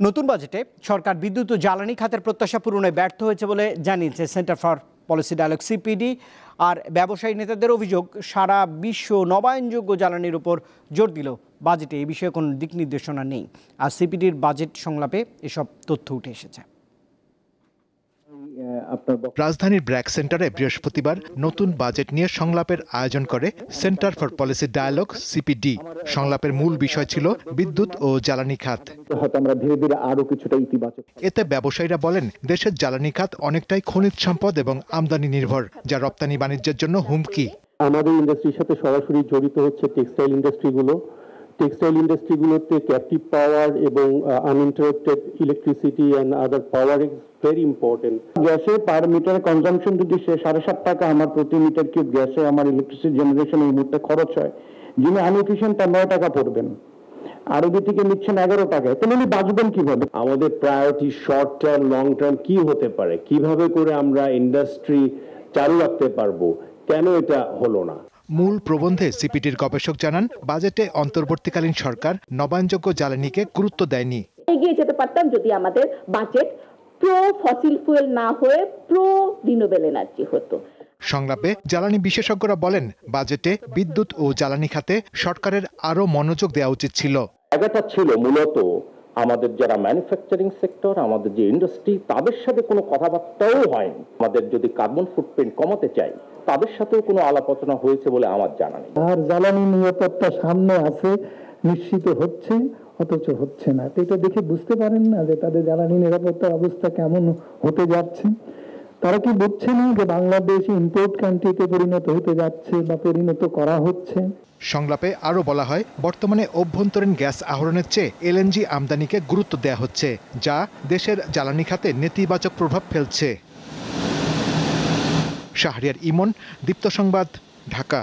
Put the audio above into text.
নতুন বাজেটে সরকার বিদ্যুৎ ও জ্বালানি খাতের প্রত্যাশা পূরণে ব্যর্থ হয়েছে বলে জানিয়েছে Centre for Policy Dialogue CPD. আর ব্যবসায়ী নেতাদের অভিযোগ, সারা বিশ্ব নবায়নযোগ্য জ্বালানির উপর জোর দিলেও বাজেটে এই বিষয়ে কোনো দিক নির্দেশনা নেই। আর সিপিডির বাজেট সংলাপে এসব তথ্য উঠে এসেছে। রাজধানীর ব্র্যাক সেন্টারে বৃহস্পতিবার নতুন বাজেট নিয়ে সংলাপের আয়োজন করে Centre for Policy Dialogue CPD. সংলাপের মূল বিষয় ছিল বিদ্যুৎ ও জ্বালানি খাত। এতে ব্যবসায়ীরা বলেন, দেশের জ্বালানি খাত অনেকটাই খনিজ সম্পদ এবং আমদানি নির্ভর, যা রপ্তানি বাণিজ্যের জন্য হুমকি। আমাদের ইন্ডাস্ট্রির সাথে সরাসরি জড়িত হচ্ছে টেক্সটাইল ইন্ডাস্ট্রিগুলো। টেক্সটাইল ইন্ডাস্ট্রিগুলোতে ক্যাপটিভ পাওয়ার এবং uninterrupted electricity and other power is very important. গ্যাসে পার মিটার কনজাম্পশন যদি 7.5 টাকা আমার প্রতি মিটার কিউব গ্যাসে আমার ইলেকট্রিসিটি জেনারেশন এই মুহূর্তে খরচ হয়, যিনি আনএফিশিয়েন্ট তার 9 টাকা পড়বেন, আর ওদের থেকে নিচ্ছেন 11 টাকায়, তাহলে উনি বাঁচবেন কিভাবে? আমাদের priority short term, long term কি হতে পারে, কিভাবে করে আমরা ইন্ডাস্ট্রি চালু রাখতে পারবো, কেন এটা হলো না? মূল প্রবন্ধে সিপিডির গবেষক জানান, বাজেটে অন্তর্বর্তীকালীন সরকার নবায়নযোগ্য জ্বালানিকে গুরুত্ব দেয়নি। এগিয়ে যেতে পারতাম যদি আমাদের বাজেট প্রো ফসিল ফুয়েল না হয়ে প্রো রিনিউয়েবল এনার্জি হতো। সংলাপে জ্বালানি বিশেষজ্ঞরা বলেন, বাজেটে বিদ্যুৎ ও জ্বালানি খাতে সরকারের আরও মনোযোগ দেওয়া উচিত ছিল। জায়গাটা ছিল মূলত আমাদের যারা ম্যানুফ্যাকচারিং সেক্টর, আমাদের যে ইন্ডাস্ট্রি, তাদের সাথে কোনো কথাবার্তাও হয়নি। আমাদের যদি কার্বন ফুটপ্রিন্ট কমাতে চাই, তাদের সাথেও কোনো আলাপনা হয়েছে বলে আমার জানা নেই। আর জ্বালানি নিরাপত্তা সামনে আছে, নিশ্চিত হচ্ছে, অথচ হচ্ছে না। এটা দেখে বুঝতে পারেন না যে তাদের জ্বালানি নিরাপত্তার অবস্থা কেমন হতে যাচ্ছে? তারা কি বুঝছে না যে বাংলাদেশ ইম্পোর্ট কান্ট্রিতে পরিণত হতে যাচ্ছে বা পরিণত করা হচ্ছে? সংলাপে আরও বলা হয়, বর্তমানে অভ্যন্তরীণ গ্যাস আহরণের চেয়ে এলএনজি আমদানিকে গুরুত্ব দেওয়া হচ্ছে, যা দেশের জ্বালানি খাতে নেতিবাচক প্রভাব ফেলছে। শাহরিয়ার ইমন, দীপ্ত সংবাদ, ঢাকা।